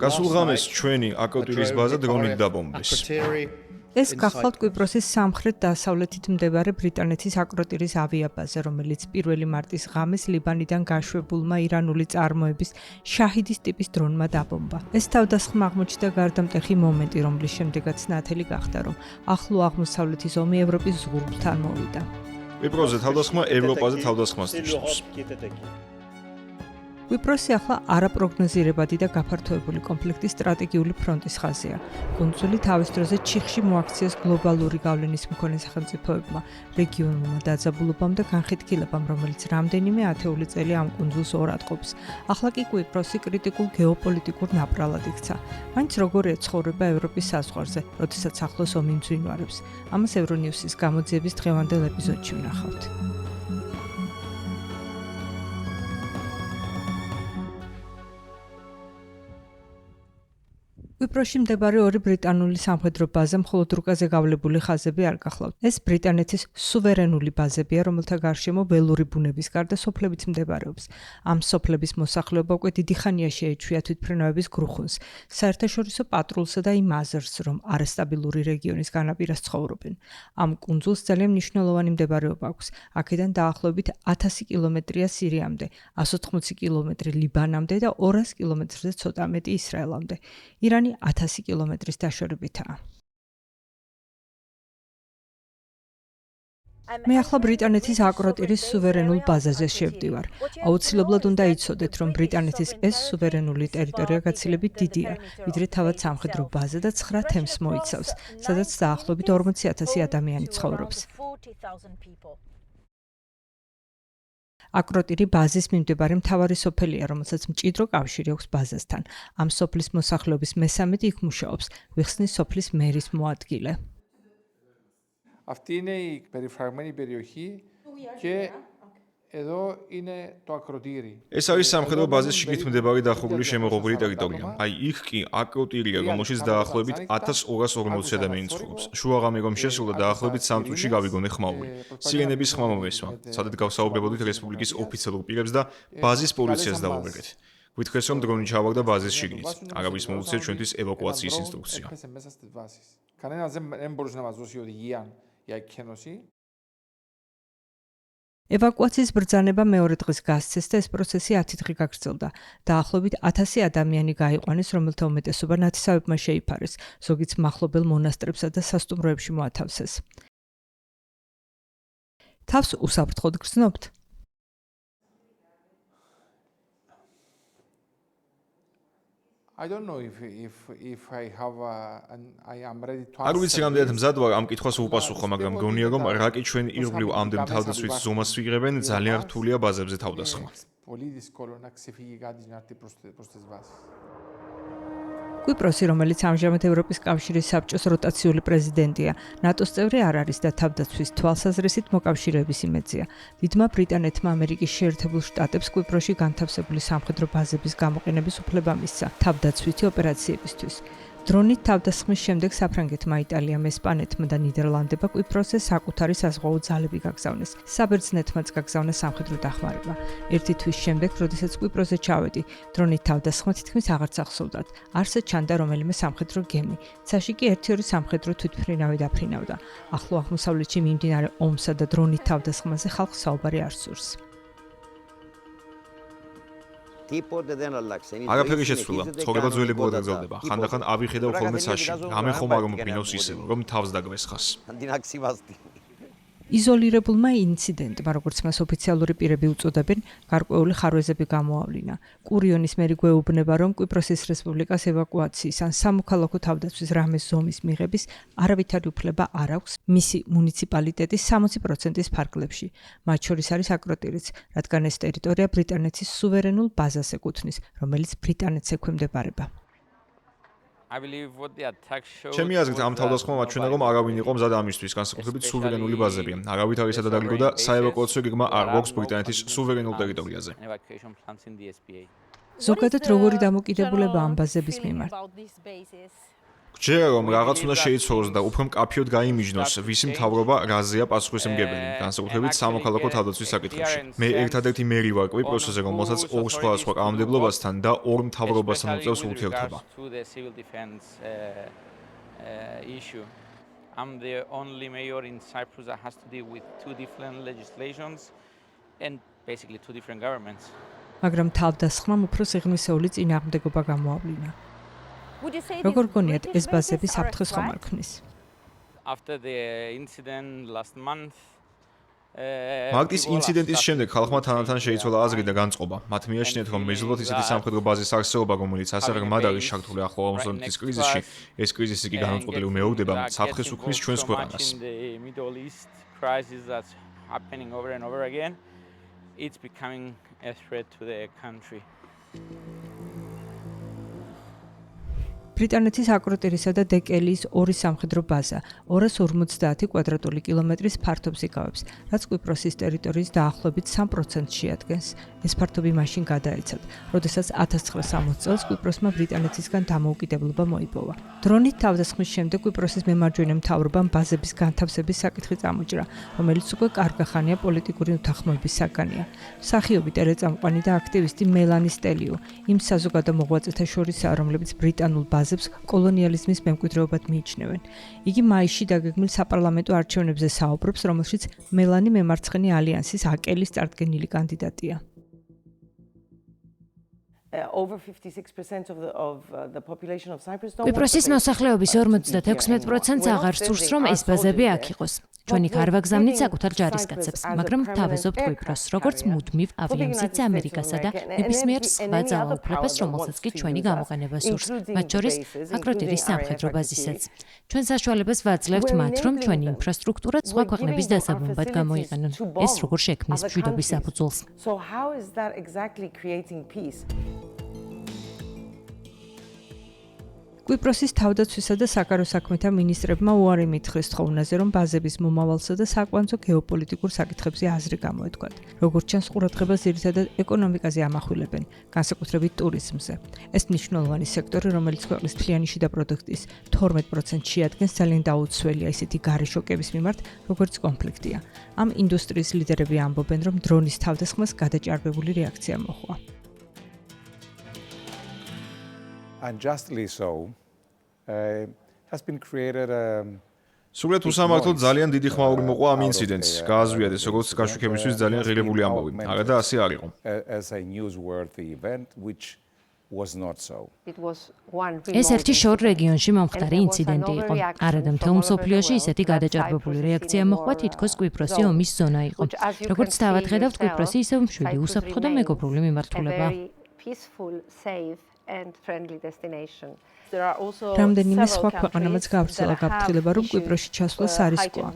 გასულ ღამეს ჩვენი აკროტირის ბაზა დრონით დაბომბეს. ეს გახლავთ კვიპროსის სამხრეთ-დასავლეთით მდებარე ბრიტანეთის აკროტირის ავიაბაზა, რომელიც 1 მარტის ღამეს ლიბანიდან გაშვებულმა ირანული წარმოების შაჰიდის ტიპის დრონმა დაბომბა. ეს თავდასხმა აღმოჩნდა გარდამტეხი მომენტი, რომლის შემდეგაც ნათელი გახდა, რომ ახლო აღმოსავლეთის ომი ევროპის ზღურბლთან მოვიდა. კვიპროსზე თავდასხმა ევროპაზე თავდასხმას ნიშნავს. კვიპროსი ახლა არაპროგნოზირებადი და გაფართოებული კონფლიქტის სტრატეგიული ფრონტის ხაზია. კუნძული თავის დროზე ჩიხში მოაქციეს გლობალური გავლენის მქონე სახელმწიფოებმა, რეგიონულმა დაძაბულობამ და განხეთქილებამ, რომელიც რამდენიმე ათეული წელი ამ კუნძულს ორატყობს. ახლა კი კვიპროსი კრიტიკულ გეოპოლიტიკურ ნაპრალად იქცა. მაინც როგორია ცხოვრება ევროპის საზღვარზე, როდესაც ახლოს ომი მძვინვარებს. ამას ევრონიუსის გამოძიების დღევანდელ ეპიზოდში ვნახავთ. კვიპროსში მდებარე ორი ბრიტანული სამხედრო ბაზა მხოლოდ რუკაზე გავლებული ხაზები არ გახლავთ. ეს ბრიტანეთის სუვერენული ბაზებია, რომელთა გარშემო ველური ბუნების გარდა სოფლებიც მდებარეობს. ამ სოფლების მოსახლეობა უკვე დიდი ხანია შეეჩვია თვითმფრინავების გრუხუნს, საერთაშორისო პატრულსა და იმ აზრს, რომ არასტაბილური რეგიონის განაპირას ცხოვრობენ. ამ კუნძულს ძალიან მნიშვნელოვანი მდებარეობა აქვს. აქედან დაახლოებით 1000 კილომეტრია სირიამდე, 180 კილომეტრი ლიბანამდე და 200 კილომეტრზე ცოტა მეტი ისრაელამდე. ირანი 1000 კილომეტრის დაშორებითაა. მე ახლა ბრიტანეთის აკროტირის სუვერენულ ბაზაზე შევდივარ. აუცილებლად უნდა იცოდეთ, რომ ბრიტანეთის ეს სუვერენული ტერიტორია გაცილებით დიდია, ვიდრე თავად სამხედრო ბაზა და 9 თემს მოიცავს, სადაც დაახლოებით 40,000 ადამიანი ცხოვრობს. აკროტირი ბაზის მიმდებარე მთავარი სოფელია, რომელსაც მჭიდრო კავშირი აქვს ბაზასთან. ამ სოფლის მოსახლეობის მესამედი იქ მუშაობს, ვიხსნის სოფლის მერის მოადგილე. Αυτή είναι η περιφραγμένη περιοχή και εδώ είναι το ακροτήρι. ეს არის სამხედრო ბაზის შიგნით მდებარე დახრული შემოღობილი ტერიტორია. აი იქ კი აკროტირია, რომელშიც დაახლოებით 1240 ადამიანი ცხოვრობს. შუაღამე რომ შესრულდა დაახლოებით 3 წუთში გავიგონე ხმაური. სირენების ხმა მომესვა. სადაც გავსაუბრებოდით რესპუბლიკის ოფიციალურ პირებს და ბაზის პოლიციას დავუვერეთ. გვითხრეს რომ დრონი ჩავარდა ბაზის შიგნით. არავის მოუწია ჩვენთვის ევაკუაციის ინსტრუქცია. Κανένας δεν μπορούσε να μας δώσει οδηγία για εκκένωση. ევაკუაციის ბრძანება მეორე დღეს გასცეს და ეს პროცესი 10 დღე გაგრძელდა. დაახლოებით 1000 ადამიანი გაიყვანეს, რომელთა უმეტესობა ნათესავებმა შეიფარეს, ზოგიც მახლობელ მონასტრებსა და სასტუმროებში მოათავსეს. თავს უსაფრთხოდ გრძნობთ? I don't know if I have I am ready to არ ვიცი რამდენად მზად ვარ ამ კითხვას უპასუხო, მაგრამ გონია რომ რაკი ჩვენ ირგვლივ ამდენ თავდაცვის ზომას ვიღებენ, ძალიან რთულია ბაზებზე თავდასხმა. Πολύ δύσκολο να ξεφύγει κάτι να έρθει προς τις βάσεις. კვიპროსი, რომელიც ამჟამად ევროპის კავშირის საბჭოს როტაციული პრეზიდენტია, ნატოს წევრი არ არის და თავდაცვის თვალსაზრისით მოკავშირეების იმედია. დიდმა ბრიტანეთმა ამერიკის შეერთებულ შტატებს კვიპროსში განთავსებული სამხედრო ბაზების გამოყენების უფლება მისცა თავდაცვითი ოპერაციებისთვის. დრონით თავდასხმის შემდეგ საფრანგეთმა, იტალიამ, ესპანეთმა და ნიდერლანდებმა კვიპროსზე საკუთარი საზღვაო ძალები გაგზავნეს. საბერძნეთმაც გაგზავნეს სამხედრო დახმარება. ერთი თვის შემდეგ, როდესაც კვიპროსზე ჩავედი, დრონით თავდასხმა თითქმის აღარც ახსოვდათ. არსად ჩანდა რომელიმე სამხედრო გემი. ცაში კი 1-2 სამხედრო თვითმფრინავი დაფრინავდა. ახლო აღმოსავლეთში მიმდინარე ომსა და დრონით თავდასხმაზე ხალხს საუბარი არ სურს. არაფერი შეცვლილა, ცხოვრება ძველებურად გრძელდება. ხანდახან ავიხედავ ხოლმე ცაში, რამე ხომ არ მომფრინავს ისე, რომ თავს დაგვესხას. იზოლირებულმა ინციდენტმა, როგორც მას ოფიციალური პირები უწოდებენ, გარკვეული ხარვეზები გამოავლინა. კურიონის მერი გვეუბნება, რომ კვიპროსის რესპუბლიკას ევაკუაციის ან სამოქალაქო თავდაცვის რამე ზომის მიღების არავითარი უფლება არ აქვს მისი მუნიციპალიტეტის 60%-ის ფარგლებში. მათ შორის არის აკროტირიც, რადგან ეს ტერიტორია ბრიტანეთის სუვერენულ ბაზას ეკუთვნის, რომელიც ბრიტანეთს ექვემდებარება. ჩემი აზრით ამ თავდასხმამ აჩვენა, რომ არავინ იყო მზად ამისთვის, განსაკუთრებით სუვერენული ბაზებია. არავით არ ისა და დაგიგო და საევაკუაციო გეგმა არ გვაქვს ბრიტანეთის სუვერენულ ტერიტორიაზე. ზოგადად როგორი დამოკიდებულება ამ ბაზების მიმართ? გჯერა რომ რაღაც უნდა შეიცვალოს და უფრო მკაფიოდ გაიმიჯნოს ვისი მთავრობა რაზეა პასუხისმგებელი, განსაკუთრებით სამოქალაქო თავდაცვის საკითხებში. მე ერთადერთი მერი ვარ კვიპროსზე, რომელსაც ორ სხვადასხვა კანონმდებლობასთან და ორ მთავრობასთან უწევს ურთიერთობა. I'm the only mayor in Cyprus that has to deal with two different legislations and basically two different governments. მაგრამ თავდასხმამ უფრო სიღრმისეული წინააღმდეგობა გამოავლინა. როგორ გონიათ ეს ბაზები საფრთხეს ხომ არ ქმნის? After the incident last month მაგის ინციდენტის შემდეგ ხალხმა თანდათან შეიცვალა აზრი და განწყობა. მათ მიაჩნიათ, რომ მეზობლად ისეთი სამხედრო ბაზის არსებობა, რომელიც ასე ღრმად არის ჩართული ახლო აღმოსავლეთის კრიზისში, ეს კრიზისი კი განუწყვეტლივ მეორდება, საფრთხეს უქმნის ჩვენს ქვეყანას. It's becoming a threat to the country. ბრიტანეთის აკროტირისა და დეკელის ორი სამხედრო ბაზა 250 კვადრატული კილომეტრის ფართობს იკავებს, რაც კვიპროსის ტერიტორიის დაახლოებით 3% შეადგენს. ეს ფართობი მაშინ გადაეცათ, როდესაც 1960 წელს კვიპროსმა ბრიტანეთისგან დამოუკიდებლობა მოიპოვა. დრონით თავდასხმის შემდეგ კვიპროსის მემარჯვენე მთავრობამ ბაზების განთავსების საკითხი წამოჭრა, რომელიც უკვე კარგი ხანია პოლიტიკური უთანხმოების საგანია. მსახიობი, ტელეწამყვანი და აქტივისტი მელანი სტელიუ იმ საზოგადო მოღვაწეთა შორისაა, რომლებიც ბრიტანულ ბაზებს კოლონიალიზმის მემკვიდრეობად მიიჩნევენ. იგი მაისში დაგეგმილ საპარლამენტო არჩევნებზე საუბრობს, რომელშიც მელანი მემარცხენე ალიანსის აკელის წარდგენილი კანდიდატია. კვიპროსის მოსახლეობის 56%-ს აღარ სურს, რომ ეს ბაზები აქ იყოს. ჩვენი იქ არ ვაგზავნით საკუთარ ჯარისკაცებს, მაგრამ ვთავაზობთ კვიპროსს, როგორც მუდმივ ავიამსიტს ამერიკასა და ნებისმიერ სხვა ძალაუფლებას, რომელსაც კი ჩვენი გამოყენება სურს, მათ შორის აკროტირის სამხედრო ბაზისაც. ჩვენ საშუალებას ვაძლევთ მათ, რომ ჩვენი ინფრასტრუქტურა სხვა ქვეყნების დასაბრუნებლად გამოიყენონ. ეს როგორ შექმნის მშვიდობის საფუძველს? კვიპროსის თავდაცვისა და საკარო საქმეთა მინისტრებმა უარი მითხრეს თხოვნაზე, რომ ბაზების მომავალსა და საკვანძო გეოპოლიტიკურ საკითხებზე აზრი გამოეთქვათ. როგორც ჩანს, ყურადღებას ძირითადად ეკონომიკაზე ამახვილებენ, განსაკუთრებით ტურიზმზე. ეს მნიშვნელოვანი სექტორი, რომელიც ქვეყნის მთლიანი შიდა პროდუქტის 12% შეადგენს, ძალიან დაუცველია ისეთი გარე შოკების მიმართ, როგორც კონფლიქტია. ამ ინდუსტრიის ლიდერები ამბობენ, რომ დრონის თავდასხმას გადაჭარბებული რეაქცია მოჰყვა. Unjustly so, has been created სულეთ უსამართლოდ ძალიან დიდი ხმაური მოყვა ამ ინციდენტს. გააზვიადეს, როგორც გაშუქებისთვის ძალიან ღირებული ამბავი. არა და ასე არ იყო. as a newsworthy event, which was not so. ეს ერთი შორ რეგიონში მომხდარი ინციდენტი იყო. არადა მთელ მსოფლიოში ისეთი გადაჭარბებული რეაქცია მოჰყვა, თითქოს კვიპროსი ომის ზონა იყო. როგორც თავად ხედავთ, კვიპროსი ისევ მშვიდი, უსაფრთხო და მეგობრული მიმართულებაა. And friendly destination. რამდენიმე სხვა ქვეყანამაც გავრცელა გაფრთხილება, რომ კვიპროსში ჩასვლა სარისკოა.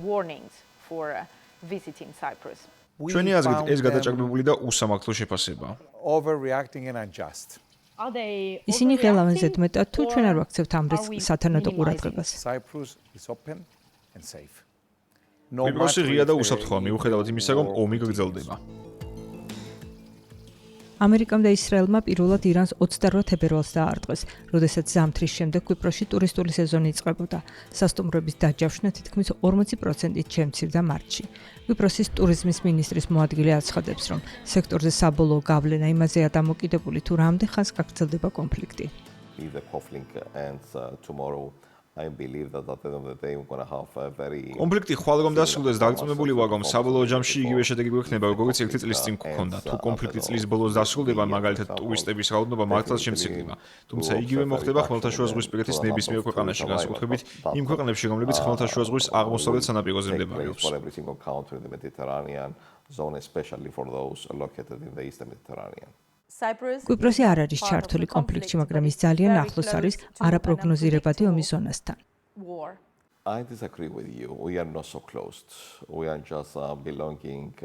ჩვენი აზრით, ეს გადაჭარბებული და უსამართლო შეფასებაა. Overreacting and unjust. ისინი ღელავენ ზედმეტად, თუ ჩვენ არ ვაქცევთ ამ რისკს სათანადო ყურადღებას. Cyprus is open and safe. კვიპროსი ღია და უსაფრთხოა, მიუხედავად იმისა, რომ ომი გრძელდება. ამერიკამ და ისრაელმა პირველად ირანს 28 თებერვალს დაარტყეს, როდესაც ზამთრის შემდეგ კვიპროსში ტურისტული სეზონი იწყებოდა. სასტუმროების დაჯავშნა თითქმის 40%-ით შემცირდა მარტში. კვიპროსის ტურიზმის მინისტრის მოადგილე აცხადებს, რომ სექტორზე საბოლოო გავლენა იმაზეა დამოკიდებული, თუ რამდენ ხანს გაგრძელდება კონფლიქტი. I believe that at the end of the day we're going to have a very კონფლიქტი ხვალ რომ დასრულდეს, დარწმუნებული ვარ, რომ საბოლოო ჯამში იგივე შედეგი გვექნება, როგორც ერთი წლის წინ გქონდა. თუ კონფლიქტი წლის ბოლოს დასრულდება, მაგალითად ტურისტების რაოდენობა მართლაც შემცირდება. თუმცა იგივე მოხდება ხმელთაშუაზღვისპირეთის ნებისმიერ ქვეყანაში, განსაკუთრებით იმ ქვეყნებში, რომლებიც ხმელთაშუაზღვის აღმოსავლეთ სანაპიროზე მდებარეობს. კვიპროსი არ არის ჩართული კონფლიქტში, მაგრამ ის ძალიან ახლოს არის არაპროგნოზირებადი ომის ზონასთან. I disagree with you. We are not so close. We are just belonging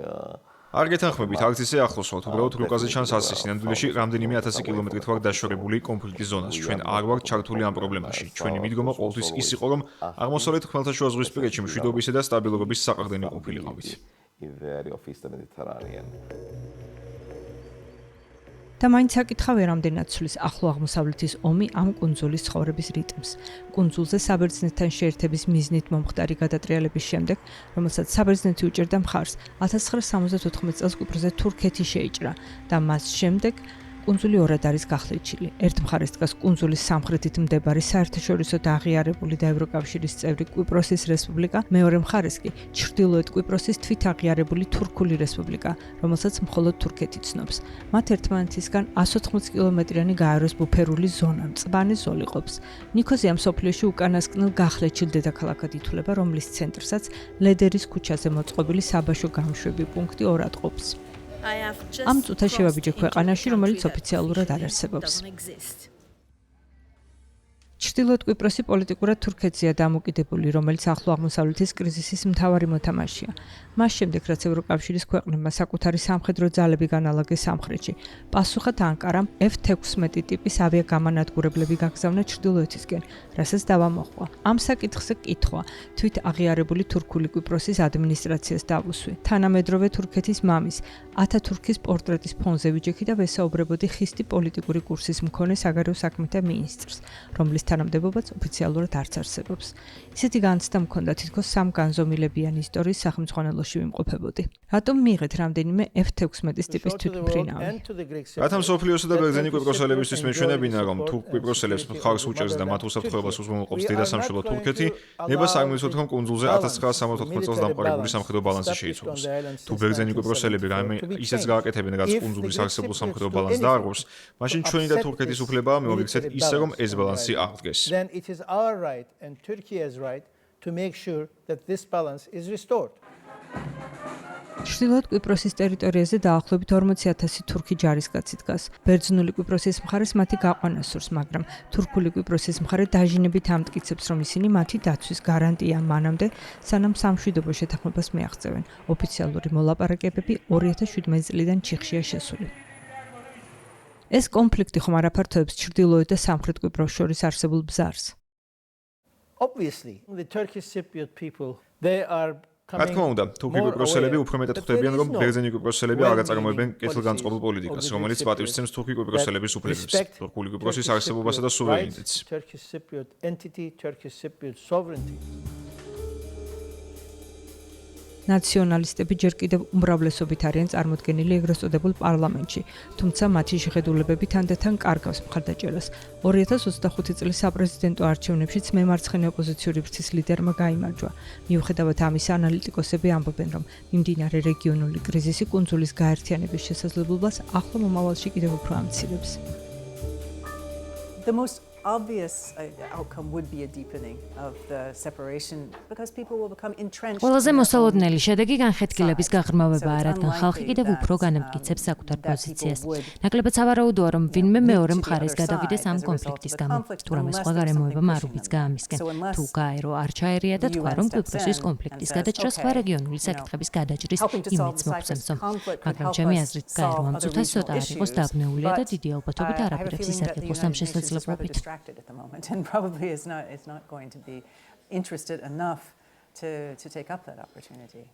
არ გეთანხმებით, აქ ისე ახლოს ვართ, უბრალოდ რუკაზე ჩანს ასე, სინამდვილეში რამდენიმე 1000 კილომეტრით ვართ დაშორებული კონფლიქტის ზონას. ჩვენ არ ვართ ჩართული ამ პრობლემაში. ჩვენი მიდგომა ყოველთვის ის იყო, რომ აღმოსავლეთ ხმელთაშუაზღვისპირეთში მშვიდობისა და სტაბილურობის საყრდენი ყოფილიყავით. და მაინც აკითხავენ რამდენად ცვლის ახლო აღმოსავლეთის ომი ამ კუნძულის ცხოვრების რიტმს. კუნძულზე საბერძნეთთან შეერთების მიზნით მომხდარი გადატრიალების შემდეგ, რომელსაც საბერძნეთი უჭერდა მხარს, 1974 წელს კვიპროსზე თურქეთი შეიჭრა და მას შემდეგ კუნძული ორად არის გახლეჩილი. ერთ მხარეს დგას კუნძულის სამხრეთით მდებარე საერთაშორისო და აღიარებული და ევროკავშირის წევრი კვიპროსის რესპუბლიკა, მეორე მხარეს კი ჩრდილოეთ კვიპროსის თვითაღიარებული თურქული რესპუბლიკა, რომელსაც მხოლოდ თურქეთი ცნობს. მათ ერთმანეთისგან 180 კილომეტრიანი გაეროს ბუფერული ზონა, მწვანე ზოლი ყოფს. ნიქოზია მსოფლიოში უკანასკნელ გახლეჩილ დედაქალაქად ითვლება, რომლის ცენტრსაც ლედერის ქუჩაზე მოწყობილი საბაჟო გამშვები პუნქტი ორად ყოფს. ამ წუთა შევაბიჯე ქვეყანაში, რომელიც ოფიციალურად არ არსებობს. ჩრდილოეთ კვიპროსი პოლიტიკურად თურქეთზეა დამოკიდებული, რომელიც ახლო აღმოსავლეთის კრიზისის მთავარი მოთამაშეა. მას შემდეგ, რაც ევროკავშირის ქვეყნებმა საკუთარი სამხედრო ძალები განალაგეს სამხრეთში, პასუხად ანკარამ F-16 ტიპის ავიაგამანადგურებლები გაგზავნა ჩრდილოეთისკენ, რასაც დავა მოჰყვა. ამ საკითხზე კითხვა თვით აღიარებული თურქული კვიპროსის ადმინისტრაციას დავუსვი. თანამედროვე თურქეთის მამის, ათათურქის პორტრეტის ფონზე ვიჯექი და ვესაუბრებოდი ხისტი პოლიტიკური კურსის მქონე საგარეო საქმეთა მინისტრს, რომლის თანამდებობაც ოფიციალურად არც არსებობს. ისეთი განცდა მქონდა თითქოს სამ განზომილებიანი ისტორიის სახელმძღვანელოში ვიმყოფებოდი. რატომ მიიღეთ რამდენიმე F-16 ტიპის თვითმფრინავი? რათა მსოფლიოსა და ბერძენი კვიპროსელებისთვის მეჩვენებინა, რომ თურქ კვიპროსელებს მხარს უჭერს და მათ უსაფრთხოებას უზრუნველყოფს დედასამშობლო თურქეთი, ნებას არ მივიცოთ, რომ კუნძულზე 1974 წელს დამყარებული სამხედრო ბალანსი შეიცვალოს. თუ ბერძენი კვიპროსელები რაიმე ისეც გააკეთებენ, რაც კუნძულის არსებულ სამხედრო ბალანსს დაარღვევს, მაშინ ჩვენი და თურქეთის უფლებაა მივიქცეთ ისე, რომ ეს ბალანსი აღდგეს. Then it is our right and Turkey's right to make sure that this balance is restored. ჩრდილოეთ კვიპროსის ტერიტორიაზე დაახლოებით 40,000 თურქი ჯარისკაცი დგას. ბერძნული კვიპროსის მხარეს მათი გაყვანა სურს, მაგრამ თურქული კვიპროსის მხარე დაჟინებით ამტკიცებს, რომ ისინი მათი დაცვის გარანტია მანამდე, სანამ სამშვიდობო შეთანხმებას მიაღწევენ. ოფიციალური მოლაპარაკებები 2017 წლიდან ჩიხშია შესული. ეს კონფლიქტი ხომ არ აფართოებს ჩრდილოეთ და სამხრეთ კვიპროს შორის არსებულ ბზარს. Obviously, the Turkish Cypriot people, they are რა თქმა უნდა, თურქი კვიპროსელები უფრო მეტად ხვდებიან, რომ ბერძენი კვიპროსელები არ აწარმოებენ კეთილგანწყობილ პოლიტიკას, რომელიც პატივისცემს თურქი კვიპროსელების უფლებებს, თურქული კვიპროსის არსებობასა და სუვერენიტეტს. Turkish Cypriot entity, Turkish Cypriot sovereignty. ნაციონალისტები ჯერ კიდევ უმრავლესობით არიან წარმოდგენილი ეგრეთ წოდებულ პარლამენტში, თუმცა მათი შეხედულებები თანდათან კარგავს მხარდაჭერას. 2025 წლის საპრეზიდენტო არჩევნებშიც მემარცხენე ოპოზიციური ფრთის ლიდერმა გაიმარჯვა. მიუხედავად ამისა, ანალიტიკოსები ამბობენ, რომ მიმდინარე რეგიონული კრიზისი კუნძულის გაერთიანების შესაძლებლობას ახლო მომავალში კიდევ უფრო ამცირებს. The most obvious outcome would be a deepening of the separation because people will become entrenched. ყველაზე მოსალოდნელი შედეგი განხეთქილების გაღრმავებაა, რადგან ხალხი კიდევ უფრო განამტკიცებს საკუთარ პოზიციას. ნაკლებად სავარაუდოა, რომ ვინმე მეორე მხარეს გადავიდეს ამ კონფლიქტის გამო, თუ რამე სხვა გარემოება მარუბიც გაამისკენ. თუ გაერო არ ჩაერია და თქვა, რომ კვიპროსის კონფლიქტის გადაჭრა სხვა რეგიონული საკითხების გადაჭრის იმედს მოგცემსო. მაგრამ ჩემი აზრით, გაერო ამ წუთას ცოტა არ იყოს დაბნეულია და დიდი ალბათობით არაფერს ისარგებლოს ამ შესაძლებლობით. At the moment and probably is not going to be interested enough to take up that opportunity.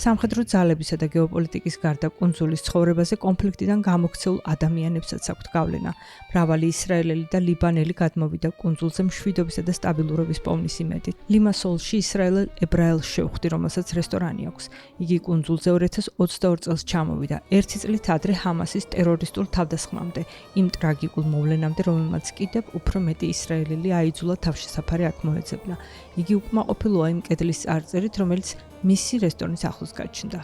სამხედრო ძალებისა და გეოპოლიტიკის გარდა კუნძულის ცხოვრებაზე კონფლიქტიდან გამოქცეულ ადამიანებსაც აქვთ გავლენა. მრავალი ისრაელელი და ლიბანელი გადმოვიდა კუნძულზე მშვიდობისა და სტაბილურობის პოვნის იმედით. ლიმასოლში ისრაელელ ებრაელს შევხვდი, რომელსაც რესტორანი აქვს. იგი კუნძულზე 2022 წელს ჩამოვიდა, ერთი წლით ადრე ჰამასის ტერორისტულ თავდასხმამდე, იმ ტრაგიკულ მოვლენამდე, რომელმაც კიდევ უფრო მეტი ისრაელელი აიძულა თავშესაფარი აქ მოეძებნა. იგი უკმაყოფილოა იმ კედლის წარწერით, რომელიც მისი რესტორნის ახლოს გაჩნდა.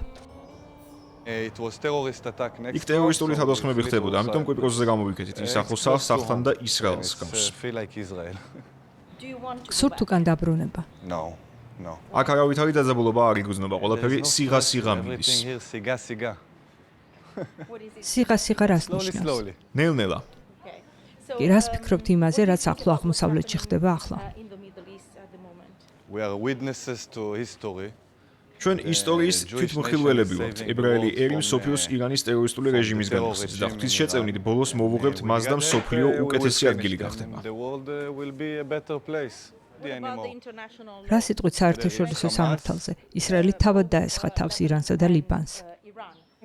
იქ ტერორისტული თავდასხმები ხდებოდა, ამიტომ კვიპროსზე გამოვიქეთით ის ახლოს სახლთან და ისრაელს გავს. გსურთ უკან დაბრუნება? აქ არავითარი დაძაბულობა არ იგრძნობა, ყველაფერი სიღა-სიღა მიდის. სიღა-სიღა რას ნიშნავს? ნელ-ნელა. კი, რას ფიქრობთ იმაზე, რაც ახლო აღმოსავლეთში ხდება ახლა? ჩვენ ისტორიის თვითმხილველები ვართ. ებრაელი ერი მსოფლიოს ირანის ტერორისტული რეჟიმის განახსენს და ღვთისშეწევნით ბოლოს მოვუღებთ მას და მსოფლიო უკეთესი ადგილი გახდება. რა სიტყვით საერთაშორისო სამართალზე? ისრაელი თავად დაესხა თავს ირანსა და ლიბანს.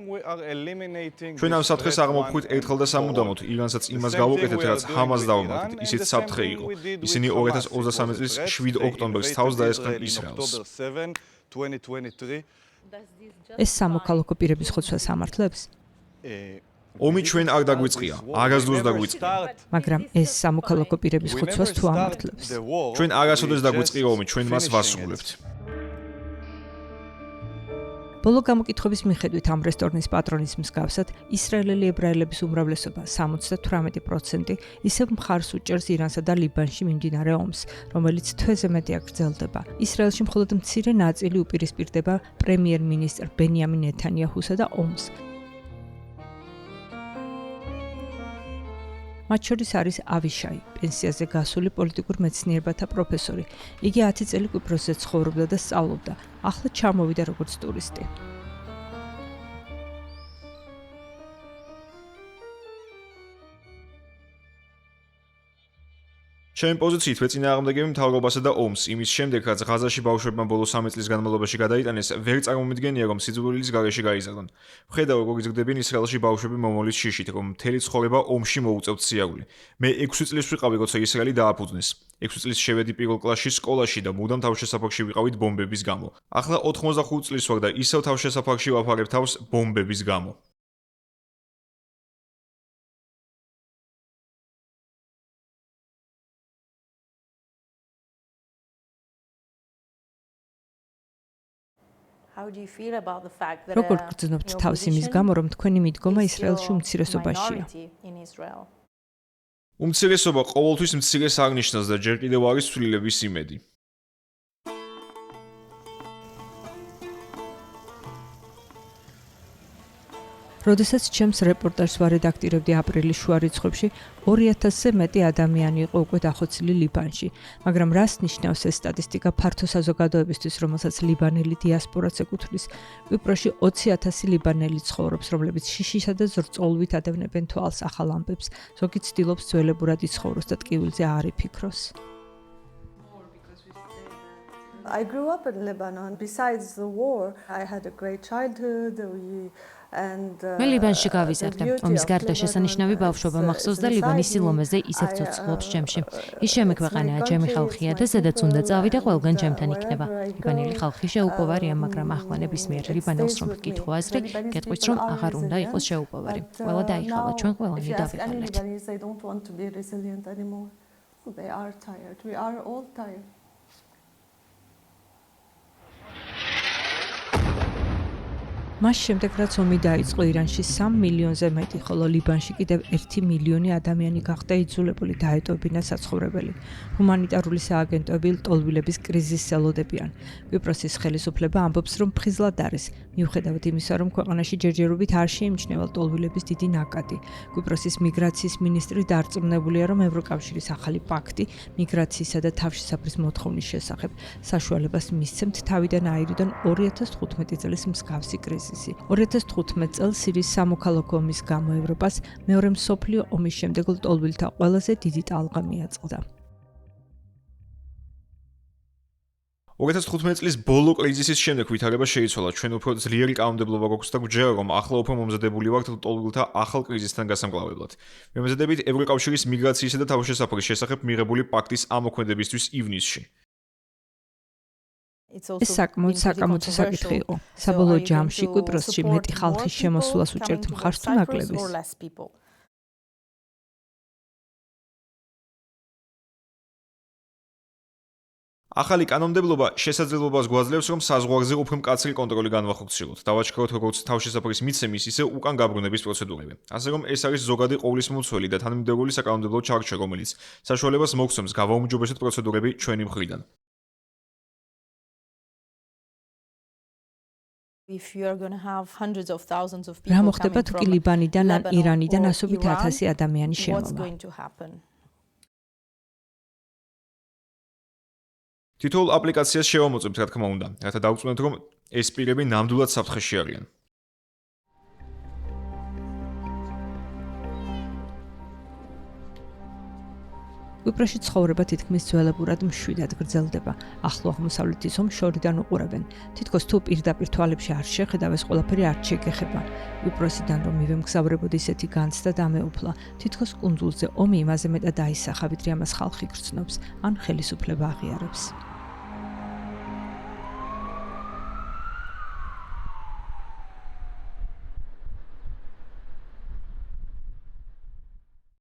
ჩვენ ამ საფრთხეს აღმოფხვით ერთხელ და სამუდამოდ, ირანსაც იმას გავუკეთეთ, რაც ჰამას დავამატეთ, ისიც საფრთხე იყო. ისინი 2023 წლის 7 ოქტომბერს თავს დაესხნენ ისრაელს. ეს სამოქალაქო პირების ხოცვა სამართლებს? ომი ჩვენ არ დაგვიწყია, არასდროს დაგვიწყია. მაგრამ ეს სამოქალაქო პირების ხოცვას თუ ამართლებს? ჩვენ არასოდეს დაგვიწყია ომი, ჩვენ მას ვასრულებთ. ბოლო გამოკითხვების მიხედვით ამ რესტორნის პატრონის მსგავსად, ისრაელელი ებრაელების უმრავლესობა 78% ისევ მხარს უჭერს ირანსა და ლიბანში მიმდინარე ომს, რომელიც თვეზე მეტი გრძელდება. ისრაელში მხოლოდ მცირე ნაწილი უპირისპირდება პრემიერ-მინისტრ ბენიამინ ნეთანიაჰუსა და ომს. მათ შორის არის ავიშაი, პენსიაზე გასული პოლიტიკურ მეცნიერებათა პროფესორი. იგი 10 წელი კვიპროსზე ცხოვრობდა და სწავლობდა. ახლა ჩამოვიდა როგორც ტურისტი. ჩემი პოზიციით ვეწინააღმდეგები მთავრობასა და ომს, იმის შემდეგ, რაც ღაზაში ბავშვებმა ბოლო 3 წლის განმავლობაში გადაიტანეს, ვერ წარმომიდგენია, რომ სიძულვილის გარეშე გაიზარდონ. ვხედავ, როგორ იზრდებიან ისრაელში ბავშვები მომავლის შიშით, რომ მთელი ცხოვრება ომში მოუწევთ სიარული. მე 6 წლის ვიყავი, როცა ისრაელი დააფუძნეს. 6 წლის შევედი პირველ კლასში სკოლაში და მუდამ თავშესაფარში ვიყავით ბომბების გამო. ახლა 85 წლის ვარ და ისევ თავშესაფარში ვაფარებ თავს ბომბების გამო. როგორ გრძნობთ თავს იმის გამო, რომ თქვენი მიდგომა ისრაელში უმცირესობაშია? უმცირესობა ყოველთვის მცირეს აღნიშნავს და ჯერ კიდევ არის ცვლილების იმედი. როდესაც ჩემს რეპორტაჟს ვარედაქტირებდი აპრილის შუა რიცხვებში, 2000-ზე მეტი ადამიანი იყო უკვე დახოცილი ლიბანში, მაგრამ რას ნიშნავს ეს სტატისტიკა ფართო საზოგადოებისთვის, რომელსაც ლიბანელი დიასპორაც ეკუთვნის? კვიპროსში 20,000 ლიბანელი ცხოვრობს, რომლებიც შიშისა და ზრწოლვით ადევნებენ თვალს ახალ ამბებს, ზოგი ცდილობს ძველებურად იცხოვროს და ტკივილზე არ იფიქროს. I grew up in Lebanon. Besides the war, I had a great childhood. მე ლიბანში გავიზარდე. ომის გარდა შესანიშნავი ბავშვობა მახსოვს და ლიბანის სილომეზე ისევ ცოცხლობს ჩემში. ის ჩემი ქვეყანაა, ჩემი ხალხია და სადაც უნდა წავიდე, ყველგან ჩემთან იქნება. ლიბანელი ხალხი შეუპოვარია, მაგრამ ახმანების მიერ ლიბანელს რომ ვკითხო აზრი, გეტყვით რომ აღარ უნდა იყოს შეუპოვარი. ყველა დაიხალა, ჩვენ ყველანი დავიღალეთ. They are tired. We are all tired. მას შემდეგ, რაც ომი დაიწყო ირანში 3 მილიონზე მეტი, ხოლო ლიბანში კიდევ 1 მილიონი ადამიანი გახდა იძულებული დაეტოვებინა საცხოვრებელი. ჰუმანიტარული სააგენტოები ლტოლვილების კრიზისს ელოდებიან. კვიპროსის ხელისუფლება ამბობს, რომ ფხიზლად არის, მიუხედავად იმისა, რომ ქვეყანაში ჯერჯერობით არ შეიმჩნევა ლტოლვილების დიდი ნაკადი. კვიპროსის მიგრაციის მინისტრი დარწმუნებულია, რომ ევროკავშირის ახალი პაქტი მიგრაციისა და თავშესაფრის მოთხოვნის შესახებ საშუალებას მისცემთ თავიდან აირიდონ 2015 წლის მსგავსი კრიზისი. 2015 წელს სირიის სამოქალაქო ომის გამო ევროპას მეორე მსოფლიო ომის შემდეგ ლტოლვილთა ყველაზე დიდი ტალღა მიაწყდა. 2015 წლის ბოლო კრიზისის შემდეგ ვითარება შეიცვალა, ჩვენ უფრო ძლიერი კანონმდებლობა გვაქვს და გვჯერა, რომ ახლა უფრო მომზადებული ვართ ლტოლვილთა ახალ კრიზისთან გასამკლავებლად. მემზადებით ევროკავშირის მიგრაციისა და თავშესაფრის შესახებ მიღებული პაქტის ამოქმედებისთვის ივნისში. ეს საკმაოდ საკამოცო საკითხი იყო. საბოლოო ჯამში კვიპროსში მეტი ხალხის შემოსვლას უჭერთ მხარს თუ ნაკლების? ახალი კანონმდებლობა შესაძლებლობას გვაძლევს, რომ საზღვარზე უფრო მკაცრი კონტროლი განვახორციელოთ. დავაჩქაროთ როგორც თავშესაფრის მიცემის, ისე უკან გაბრუნების პროცედურები. ასე რომ ეს არის ზოგადი ყოვლისმომცველი და თანმიმდევრული საკანონმდებლო ჩარჩო, რომელიც საშუალებას მოგცემს გავაუმჯობესოთ პროცედურები ჩვენი მხრიდან. რა მოხდება თუ კი ლიბანიდან ან ირანიდან ასობით 1000 ადამიანი შემოვა? თითოეულ აპლიკაციას შევამოწმებთ, რა თქმა უნდა, რათა დავწუნოთ, რომ ეს პირები ნამდვილად საფრთხეში არიან. კვიპროსში ცხოვრება თითქმის ძველებურად მშვიდად გრძელდება. ახლო აღმოსავლეთის ომს შორიდან უყურებენ. თითქოს თუ პირდაპირ თვალებში არ შეხედავ, ეს ყველაფერი არ შეგეხება. კვიპროსიდან რომ მივემგზავრებოდი ისეთი განცდა დამეუფლა. თითქოს კუნძულზე ომი იმაზე მეტად დაისახა, ვიდრე ამას ხალხი გრძნობს ან ხელისუფლება აღიარებს.